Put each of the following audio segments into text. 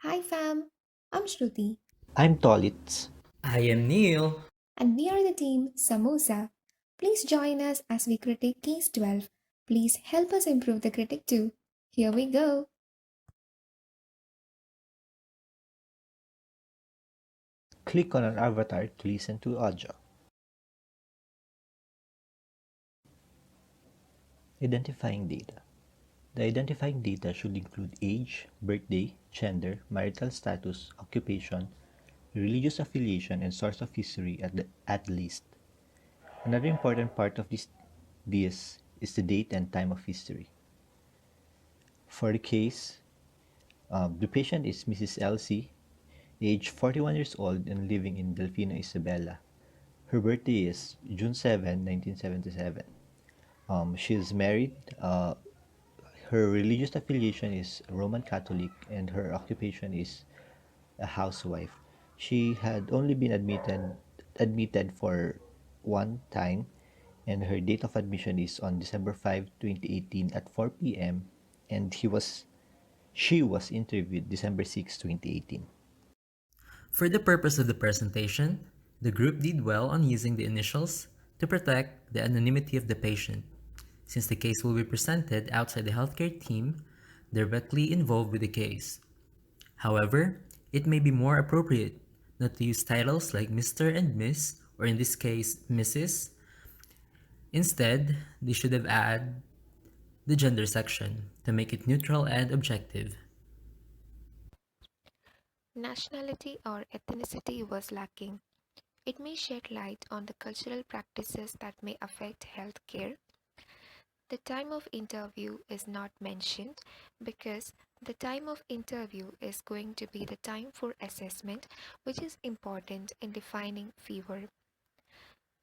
Hi fam, I'm Shruti I'm Tolitz. I am Neil. and we are the team Samosa. Please join us as we critique Case 12. Please help us improve the critic too. Here we go. Click on an avatar to listen to audio. Identifying data. The identifying data should include age, birthday, gender, marital status, occupation, religious affiliation, and source of history at least. Another important part of this is the date and time of history. For the case, the patient is Mrs. Elsie, age 41 years old and living in Delfina, Isabela. Her birthday is June 7, 1977. She is married. Her religious affiliation is Roman Catholic and her occupation is a housewife. She had only been admitted for one time and her date of admission is on December 5, 2018 at 4 p.m. and she was interviewed December 6, 2018. For the purpose of the presentation, the group did well on using the initials to protect the anonymity of the patient, since the case will be presented outside the healthcare team directly involved with the case. However, it may be more appropriate not to use titles like Mr. and Miss, or in this case, Mrs. Instead, they should have added the gender section to make it neutral and objective. Nationality or ethnicity was lacking. It may shed light on the cultural practices that may affect healthcare. The time of interview is not mentioned because the time of interview is going to be the time for assessment, which is important in defining fever.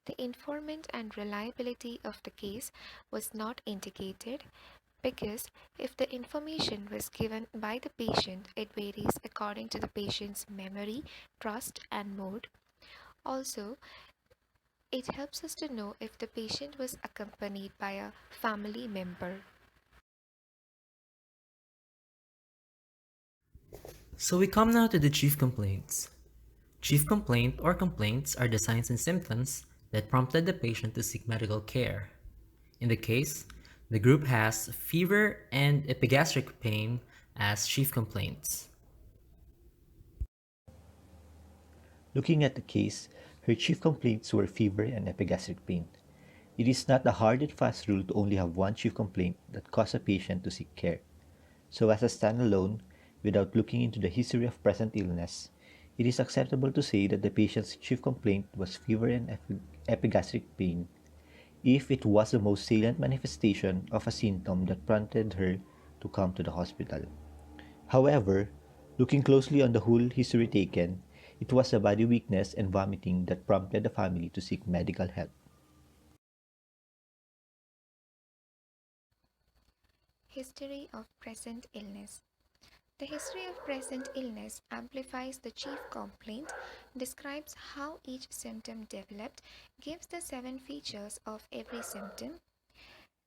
The informant and reliability of the case was not indicated because if the information was given by the patient, it varies according to the patient's memory, trust, and mood. Also, it helps us to know if the patient was accompanied by a family member. So we come now to the chief complaints. Chief complaint or complaints are the signs and symptoms that prompted the patient to seek medical care. In the case, the group has fever and epigastric pain as chief complaints. Looking at the case, her chief complaints were fever and epigastric pain. It is not a hard and fast rule to only have one chief complaint that causes a patient to seek care. So as a standalone, without looking into the history of present illness, it is acceptable to say that the patient's chief complaint was fever and epigastric pain if it was the most salient manifestation of a symptom that prompted her to come to the hospital. However, looking closely on the whole history taken, it was the body weakness and vomiting that prompted the family to seek medical help. History of present illness. The history of present illness amplifies the chief complaint, describes how each symptom developed, gives the seven features of every symptom.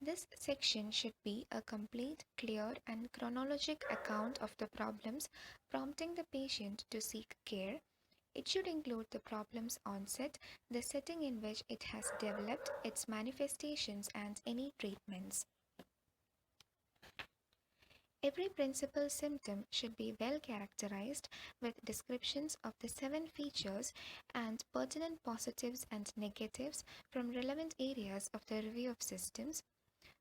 This section should be a complete, clear, and chronologic account of the problems prompting the patient to seek care. It should include the problem's onset, the setting in which it has developed, its manifestations, and any treatments. Every principal symptom should be well characterized with descriptions of the seven features and pertinent positives and negatives from relevant areas of the review of systems.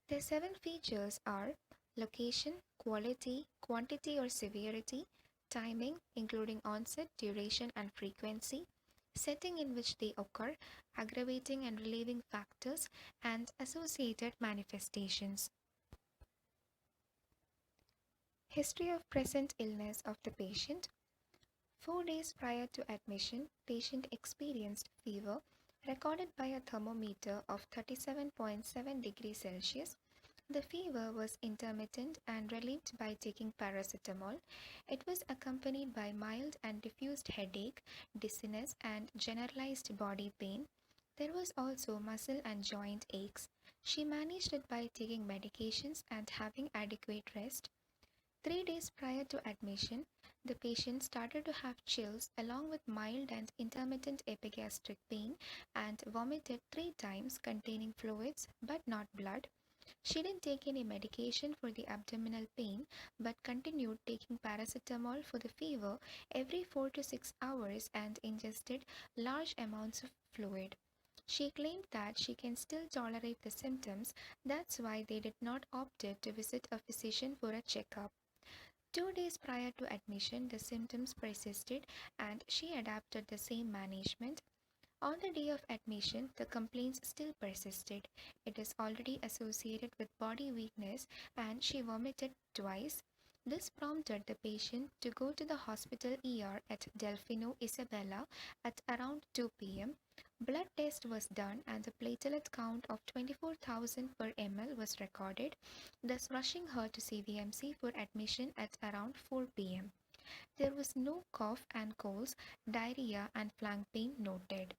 The seven features are location, quality, quantity or severity, timing, including onset, duration, and frequency, setting in which they occur, aggravating and relieving factors, and associated manifestations. History of present illness of the patient. 4 days prior to admission, patient experienced fever recorded by a thermometer of 37.7 degrees Celsius. The fever was intermittent and relieved by taking paracetamol. It was accompanied by mild and diffused headache, dizziness, and generalized body pain. There was also muscle and joint aches. She managed it by taking medications and having adequate rest. 3 days prior to admission, The patient started to have chills along with mild and intermittent epigastric pain and vomited 3 times containing fluids but not blood. She didn't take any medication for the abdominal pain but continued taking paracetamol for the fever every 4 to 6 hours and ingested large amounts of fluid. She claimed that she can still tolerate the symptoms, that's why they did not opt to visit a physician for a checkup. 2 days prior to admission, the symptoms persisted and she adapted the same management. On the day of admission, the complaints still persisted. It is already associated with body weakness and she vomited twice. This prompted the patient to go to the hospital ER at Delfino Isabella at around 2 p.m. Blood test was done and the platelet count of 24,000 per ml was recorded, thus rushing her to CVMC for admission at around 4 p.m. There was no cough and colds, diarrhea and flank pain noted.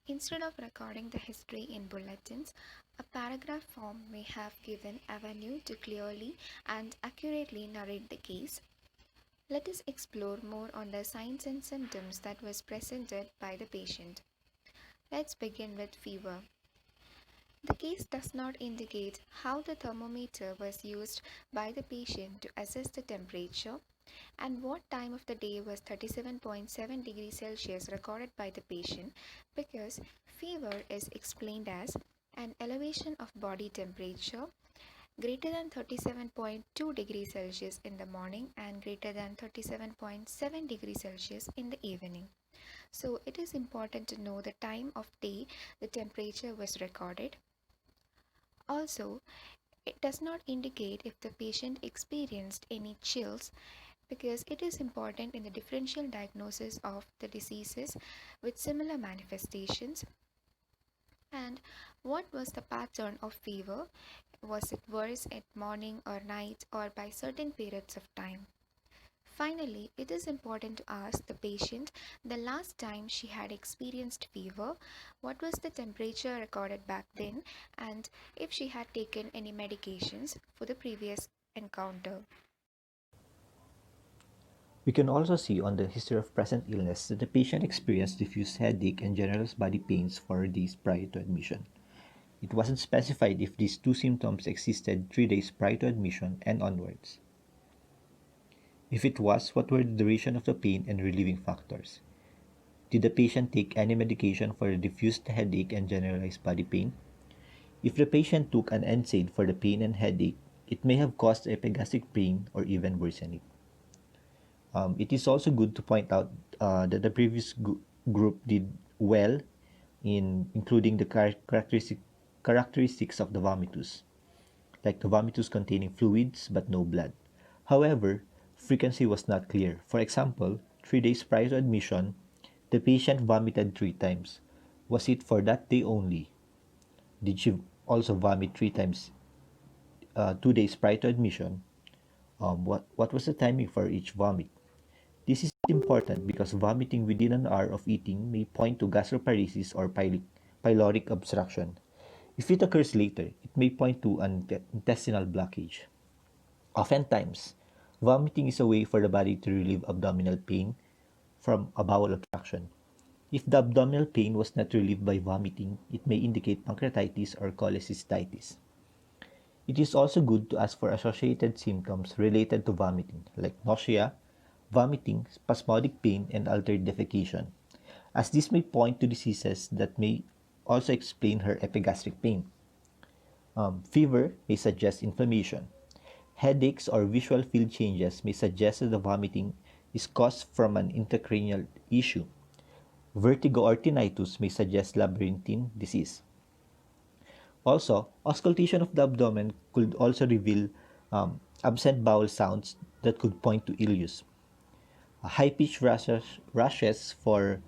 Instead of recording the history in bulletins, a paragraph form may have given avenue to clearly and accurately narrate the case. Let us explore more on the signs and symptoms that was presented by the patient. Let's begin with fever. The case does not indicate how the thermometer was used by the patient to assess the temperature and what time of the day was 37.7 degrees Celsius recorded by the patient, because fever is explained as an elevation of body temperature greater than 37.2 degrees Celsius in the morning and greater than 37.7 degrees Celsius in the evening. So it is important to know the time of day the temperature was recorded. Also, it does not indicate if the patient experienced any chills, because it is important in the differential diagnosis of the diseases with similar manifestations. And what was the pattern of fever? Was it worse at morning or night or by certain periods of time? Finally, it is important to ask the patient the last time she had experienced fever, what was the temperature recorded back then, and if she had taken any medications for the previous encounter. We can also see on the history of present illness that the patient experienced diffuse headache and generalized body pains for days prior to admission. It wasn't specified if these two symptoms existed 3 days prior to admission and onwards. If it was, what were the duration of the pain and relieving factors? Did the patient take any medication for the diffuse headache and generalized body pain? If the patient took an NSAID for the pain and headache, it may have caused epigastric pain or even worsening. It is also good to point out that the previous group did well in including the characteristics of the vomitus, like the vomitus containing fluids but no blood. However, frequency was not clear. For example, 3 days prior to admission, the patient vomited 3 times. Was it for that day only? Did she also vomit 3 times 2 days prior to admission? What was the timing for each vomit? This is important because vomiting within an hour of eating may point to gastroparesis or pyloric obstruction. If it occurs later, it may point to an intestinal blockage. Oftentimes, vomiting is a way for the body to relieve abdominal pain from a bowel obstruction. If the abdominal pain was not relieved by vomiting, it may indicate pancreatitis or cholecystitis. It is also good to ask for associated symptoms related to vomiting, like nausea, vomiting, spasmodic pain, and altered defecation, as this may point to diseases that may also explain her epigastric pain. Fever may suggest inflammation. Headaches or visual field changes may suggest that the vomiting is caused from an intracranial issue. Vertigo or tinnitus may suggest labyrinthine disease. Also, auscultation of the abdomen could also reveal absent bowel sounds that could point to ileus. High-pitched rashes for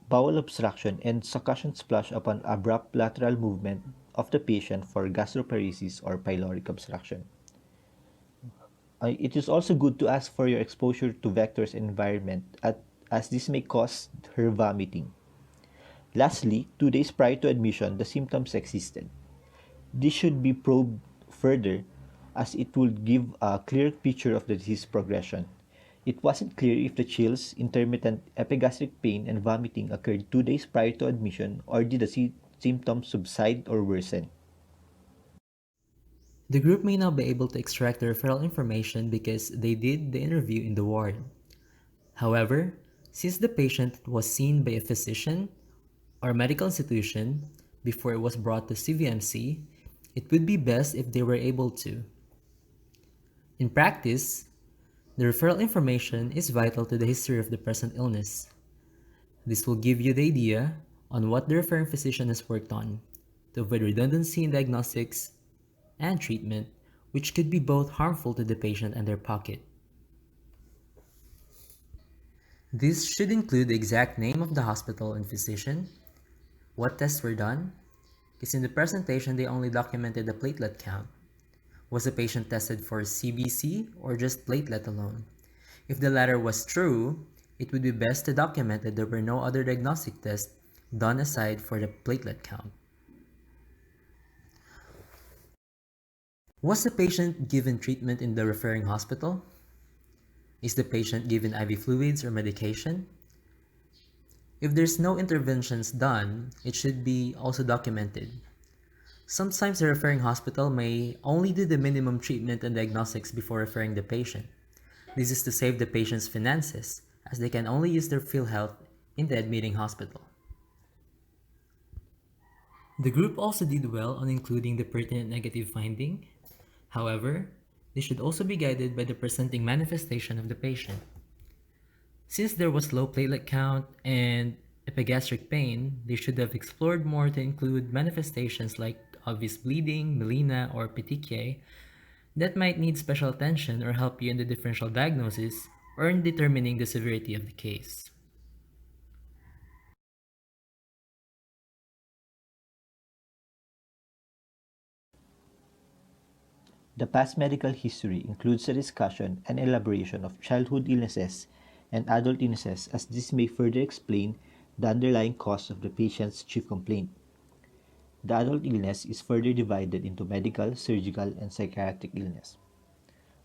bowel obstruction and succussion splash upon abrupt lateral movement of the patient for gastroparesis or pyloric obstruction. It is also good to ask for your exposure to vectors and environment as this may cause her vomiting. Lastly, 2 days prior to admission, the symptoms existed. This should be probed further as it would give a clear picture of the disease progression. It wasn't clear if the chills, intermittent epigastric pain, and vomiting occurred 2 days prior to admission or did the symptoms subside or worsen. The group may now be able to extract the referral information because they did the interview in the ward. However, since the patient was seen by a physician or medical institution before it was brought to CVMC, it would be best if they were able to. In practice, the referral information is vital to the history of the present illness. This will give you the idea on what the referring physician has worked on to avoid redundancy in diagnostics and treatment, which could be both harmful to the patient and their pocket. This should include the exact name of the hospital and physician, what tests were done, because in the presentation they only documented the platelet count. Was the patient tested for CBC or just platelet alone? If the latter was true, it would be best to document that there were no other diagnostic tests done aside for the platelet count. Was the patient given treatment in the referring hospital? Is the patient given IV fluids or medication? If there's no interventions done, it should be also documented. Sometimes the referring hospital may only do the minimum treatment and diagnostics before referring the patient. This is to save the patient's finances, as they can only use their field health in the admitting hospital. The group also did well on including the pertinent negative finding. However, they should also be guided by the presenting manifestation of the patient. Since there was low platelet count and epigastric pain, they should have explored more to include manifestations like obvious bleeding, melena, or petechiae that might need special attention or help you in the differential diagnosis or in determining the severity of the case. The past medical history includes a discussion and elaboration of childhood illnesses and adult illnesses as this may further explain the underlying cause of the patient's chief complaint. The adult illness is further divided into medical, surgical, and psychiatric illness.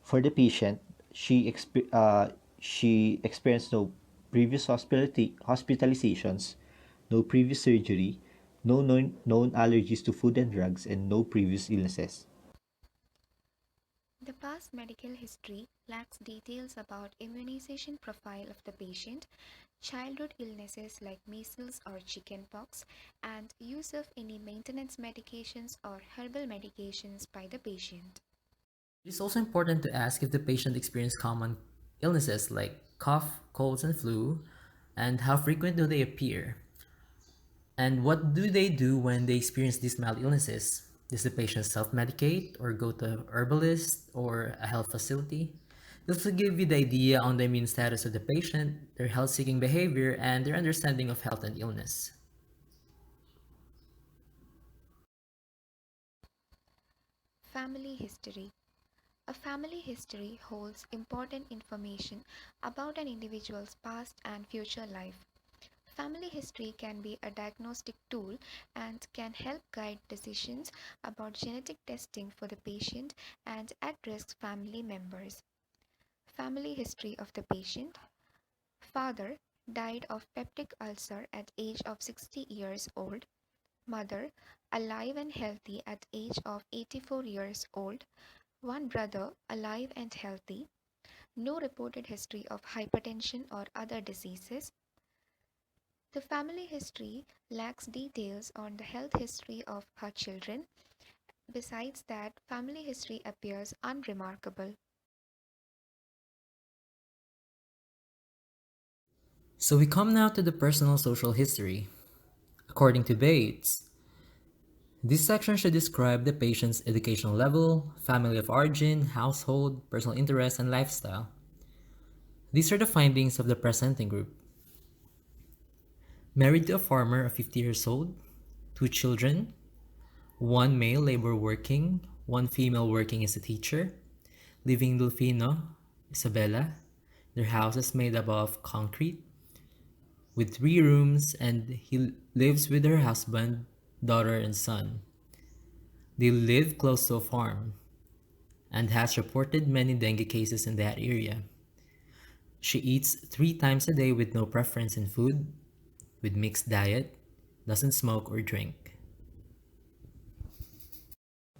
For the patient, she experienced no previous hospitalizations, no previous surgery, no known allergies to food and drugs, and no previous illnesses. The past medical history lacks details about immunization profile of the patient, childhood illnesses like measles or chickenpox, and use of any maintenance medications or herbal medications by the patient. It is also important to ask if the patient experienced common illnesses like cough, colds, and flu, and how frequent do they appear. And what do they do when they experience these mild illnesses? Does the patient self-medicate or go to a herbalist or a health facility? This will give you the idea on the immune status of the patient, their health-seeking behavior, and their understanding of health and illness. Family history. A family history holds important information about an individual's past and future life. Family history can be a diagnostic tool and can help guide decisions about genetic testing for the patient and at risk family members. Family history of the patient. Father died of peptic ulcer at age of 60 years old. Mother alive and healthy at age of 84 years old. One brother alive and healthy. No reported history of hypertension or other diseases. The family history lacks details on the health history of her children. Besides that, family history appears unremarkable. So we come now to the personal social history. According to Bates, this section should describe the patient's educational level, family of origin, household, personal interests, and lifestyle. These are the findings of the presenting group. Married to a farmer of 50 years old, two children, one male labor working, one female working as a teacher, living in Delfino, Isabela. Their house is made up of concrete with 3 rooms, and he lives with her husband, daughter, and son. They live close to a farm. and has reported many dengue cases in that area. She eats 3 times a day with no preference in food, with mixed diet, doesn't smoke or drink.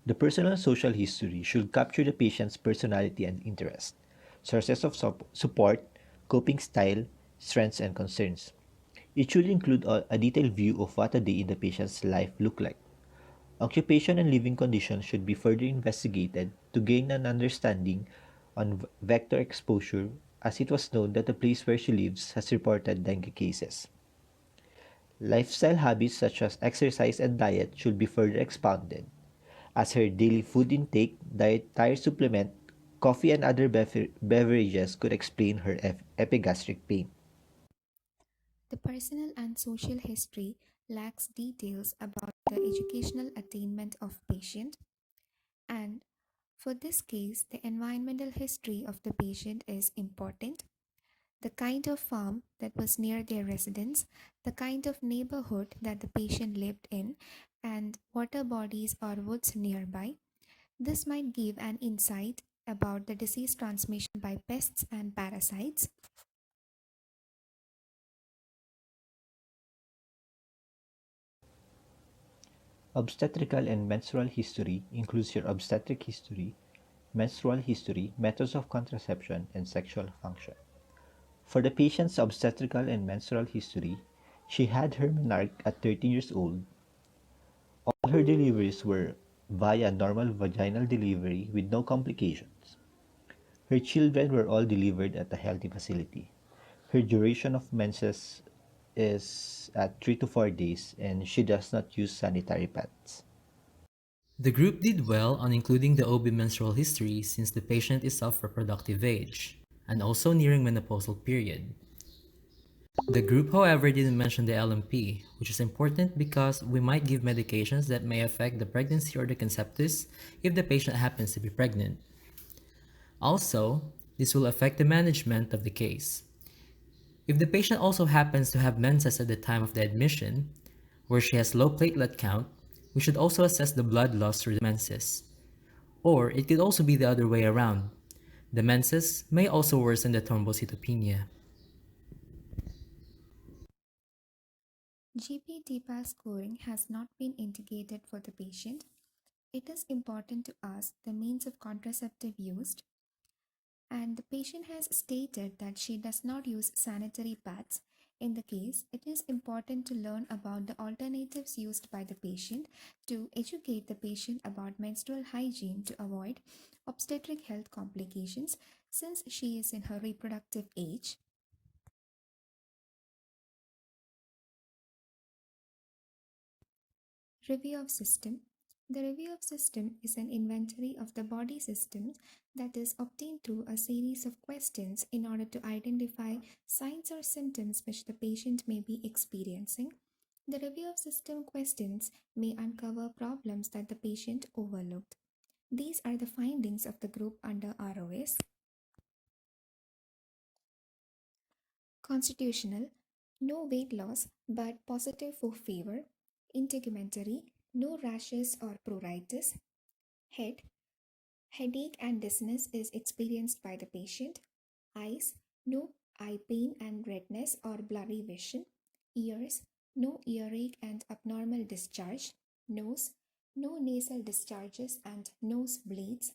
The personal social history should capture the patient's personality and interest, sources of support, coping style, strengths, and concerns. It should include a detailed view of what a day in the patient's life look like. Occupation and living conditions should be further investigated to gain an understanding on vector exposure, as it was known that the place where she lives has reported dengue cases. Lifestyle habits such as exercise and diet should be further expounded, as her daily food intake, dietary supplement, coffee, and other beverages could explain her epigastric pain. The personal and social history lacks details about the educational attainment of patient, and for this case the environmental history of the patient is important. The kind of farm that was near their residence, the kind of neighborhood that the patient lived in, and water bodies or woods nearby. This might give an insight about the disease transmission by pests and parasites. Obstetrical and menstrual history includes your obstetric history, menstrual history, methods of contraception, and sexual function. For the patient's obstetrical and menstrual history, she had her menarche at 13 years old. All her deliveries were via normal vaginal delivery with no complications. Her children were all delivered at a healthy facility. Her duration of menses is at 3 to 4 days, and she does not use sanitary pads. The group did well on including the OB menstrual history since the patient is of reproductive age and also nearing menopausal period. The group, however, didn't mention the LMP, which is important because we might give medications that may affect the pregnancy or the conceptus if the patient happens to be pregnant. Also, this will affect the management of the case. If the patient also happens to have menses at the time of the admission, where she has low platelet count, we should also assess the blood loss through the menses. Or it could also be the other way around. The menses may also worsen the thrombocytopenia. GP-TPAS scoring has not been indicated for the patient. It is important to ask the means of contraceptive used, and the patient has stated that she does not use sanitary pads. In the case, it is important to learn about the alternatives used by the patient to educate the patient about menstrual hygiene to avoid obstetric health complications since she is in her reproductive age. Review of system. The review of system is an inventory of the body systems that is obtained through a series of questions in order to identify signs or symptoms which the patient may be experiencing. The review of system questions may uncover problems that the patient overlooked. These are the findings of the group under ROS. Constitutional, no weight loss but positive for fever. Integumentary, no rashes or pruritus. Head, headache and dizziness is experienced by the patient. Eyes, no eye pain and redness or blurry vision. Ears, no earache and abnormal discharge. Nose, no nasal discharges and nose bleeds.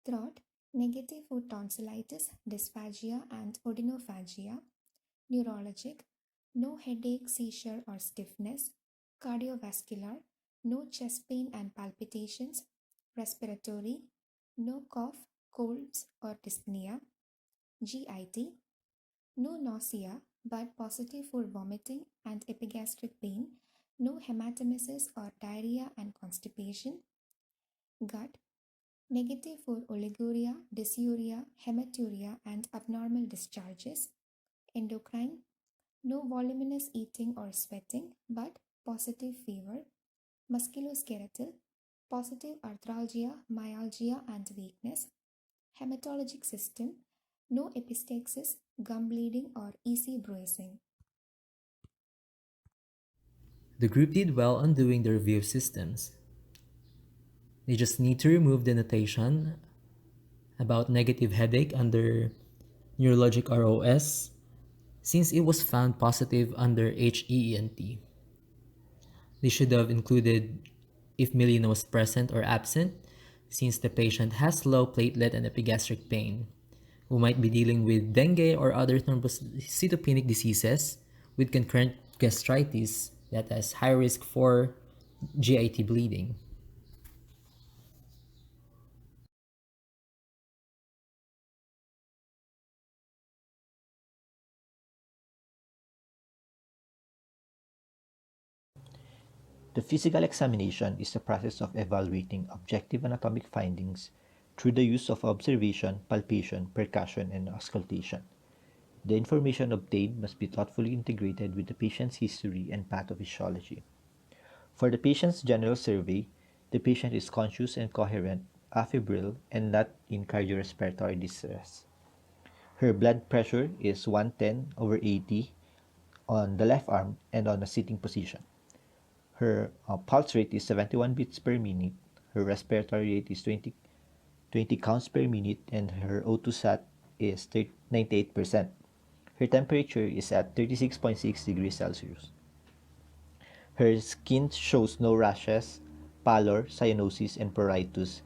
Throat, negative for tonsillitis, dysphagia and odinophagia. Neurologic, no headache, seizure, or stiffness. Cardiovascular, no chest pain and palpitations. Respiratory, no cough, colds, or dyspnea. GIT, no nausea but positive for vomiting and epigastric pain. No hematemesis or diarrhea and constipation. Gut, negative for oliguria, dysuria, hematuria, and abnormal discharges. Endocrine, no voluminous eating or sweating, but positive fever. Musculoskeletal, positive arthralgia, myalgia, and weakness. Hematologic system, no epistaxis, gum bleeding, or EC bruising. The group did well on doing the review of systems. They just need to remove the notation about negative headache under neurologic ROS, since it was found positive under HEENT. They should have included if myelina was present or absent, since the patient has low platelet and epigastric pain, who might be dealing with dengue or other thrombocytopenic diseases with concurrent gastritis that has high risk for GIT bleeding. The physical examination is the process of evaluating objective anatomic findings through the use of observation, palpation, percussion, and auscultation. The information obtained must be thoughtfully integrated with the patient's history and pathophysiology. For the patient's general survey, the patient is conscious and coherent, afebrile, and not in cardiorespiratory distress. Her blood pressure is 110/80 on the left arm and on a sitting position. Her pulse rate is 71 beats per minute. Her respiratory rate is 20 counts per minute, and her O2 sat is 98%. Her temperature is at 36.6 degrees Celsius. Her skin shows no rashes, pallor, cyanosis, and pruritus,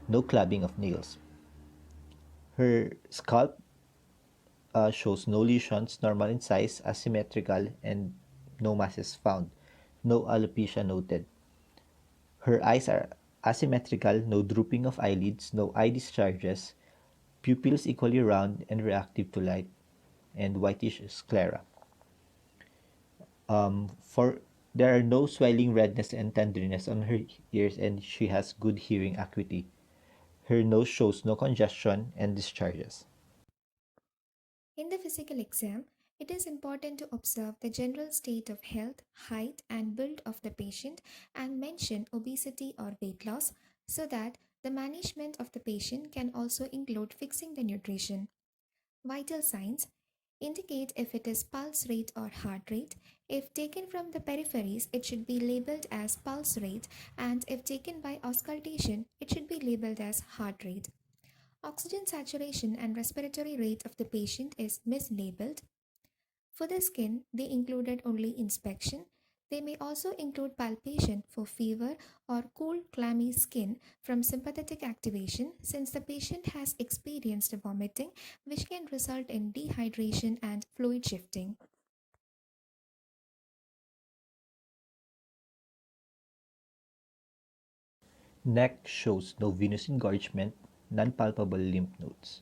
no clubbing of nails. Her scalp shows no lesions, normal in size, asymmetrical, and no masses found. No alopecia noted. Her eyes are asymmetrical, no drooping of eyelids, no eye discharges, pupils equally round and reactive to light, and whitish sclera. For there are no swelling, redness, and tenderness on her ears, and she has good hearing acuity. Her nose shows no congestion and discharges. In the physical exam, it is important to observe the general state of health, height, and build of the patient and mention obesity or weight loss so that the management of the patient can also include fixing the nutrition. Vital signs indicate if it is pulse rate or heart rate. If taken from the peripheries, it should be labeled as pulse rate, and if taken by auscultation, it should be labeled as heart rate. Oxygen saturation and respiratory rate of the patient is mislabeled. For the skin, they included only inspection. They may also include palpation for fever or cool, clammy skin from sympathetic activation since the patient has experienced vomiting, which can result in dehydration and fluid shifting. Neck shows no venous engorgement, non-palpable lymph nodes.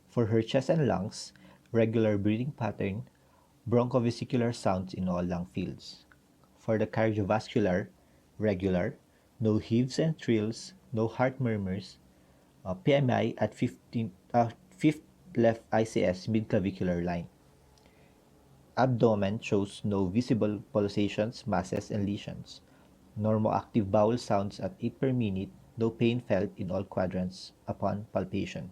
For her chest and lungs, regular breathing pattern, bronchovesicular sounds in all lung fields. For the cardiovascular, regular, no heaves and trills, no heart murmurs, PMI at 15, fifth left ICS midclavicular line. Abdomen shows no visible pulsations, masses, and lesions. Normal active bowel sounds at 8 per minute, no pain felt in all quadrants upon palpation.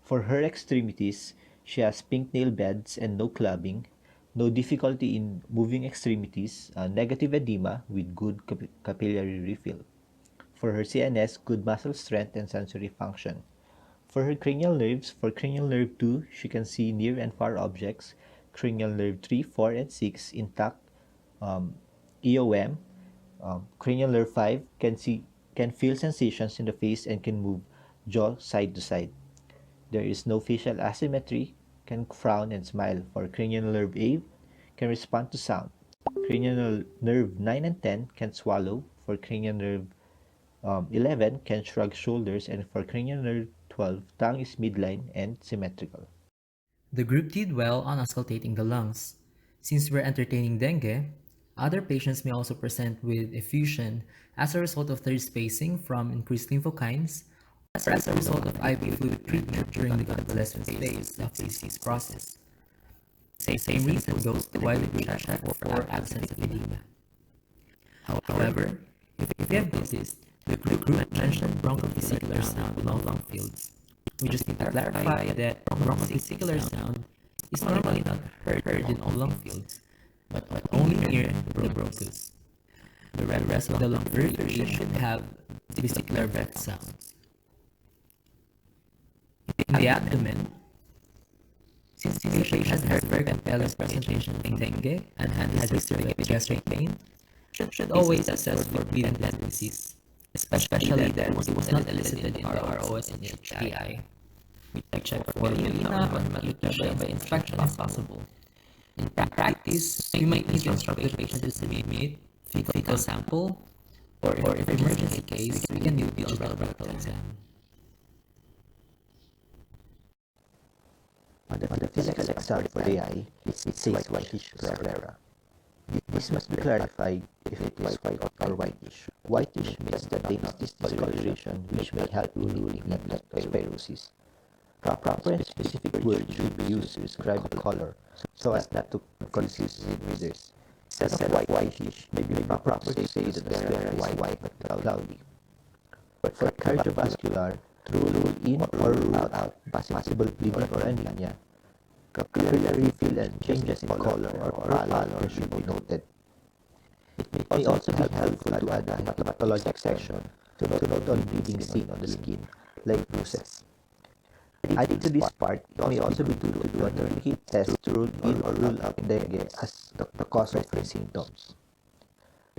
For her extremities, she has pink nail beds and no clubbing, no difficulty in moving extremities, negative edema with good capillary refill. For her CNS, good muscle strength and sensory function. For her cranial nerves, for cranial nerve 2, she can see near and far objects. Cranial nerve 3, 4, and 6 intact. EOM. Cranial nerve 5 can feel sensations in the face and can move jaw side to side. There is no facial asymmetry, can frown and smile. For cranial nerve 8, can respond to sound. Cranial nerve 9 and 10 can swallow. For cranial nerve 11 can shrug shoulders, and for cranial nerve 12, tongue is midline and symmetrical. The group did well on auscultating the lungs. Since we're entertaining dengue, other patients may also present with effusion as a result of third spacing from increased lymphokines or as a result of IV fluid treatment during the convalescent phase of the disease process. The same reason goes to why we check for absence of edema. However, if you have noticed, the group mentioned bronchovesicular sound in all lung fields. We just need to clarify that bronchovesicular sound is normally not heard in all lung fields, but only near the bronchus. The rest of the lung periphery should have vesicular breath sounds. In the abdomen, since the patient has had very compelling presentation of dengue and has history of gastric pain, should always assess for bleeding tendencies, especially that it was not elicited in the ROS and HPI. We check for Melina or Malutia by inspection if possible. In practice, we might need to instruct the patient to submit fecal sample, or if emergency case, we can do digital rectal exam. On the physical exam for the eye, it says whitish sclera. This must be clarified if it is white or whitish. Whitish means that they notice discoloration which may help ruling leptospirosis. Proper and specific words should be used to describe the color so as not to confuse readers. Instead of whitish, maybe proper to say that the sclera is white but cloudy. But for cardiovascular, to rule in or rule out possible bleeding or anemia, capillary fill and changes in color or pallor should be noted. It may also be helpful to add a hematologic section to note on bleeding seen on the skin, like bruises. Adding to this part, it may also be good to do a tourniquet test to rule in or rule out dengue as the cause of the symptoms.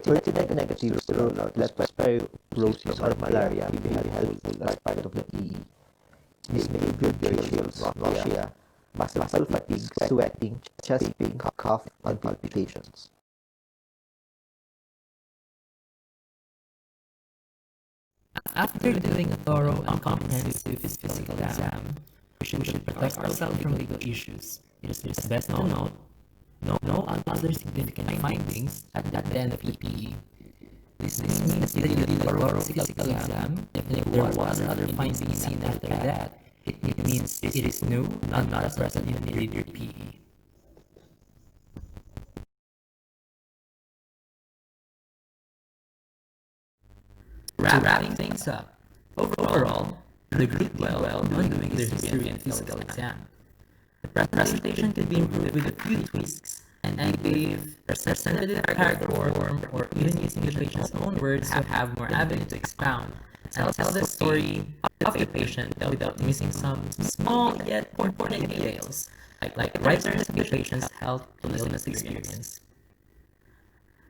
Tourniquet negatives to rule out leptospirosis or malaria may be very helpful as part of the PE. This may include chills, nausea, muscle fatigue, sweating, chest pain, cough, and palpitations. After doing a thorough and comprehensive physical exam, we should protect ourselves from legal issues. It is best to note no other significant findings at the end of EPE. This means that you did a thorough physical exam, and if there was other findings seen after that, it means it is new, not present in your PE. Wrapping things up, overall, the group did well on doing their history and physical exam. The presentation could be improved with a few tweaks, and they presented in paragraph form or even using the patient's own words to have more avenue to expound and tell the story of the patient without missing some small yet important details, like writers of the patient's health and illness experience.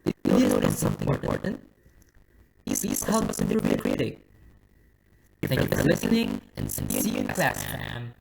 Did you notice something important? Please help us improve your critic. Thank you for listening, and see you in class, fam.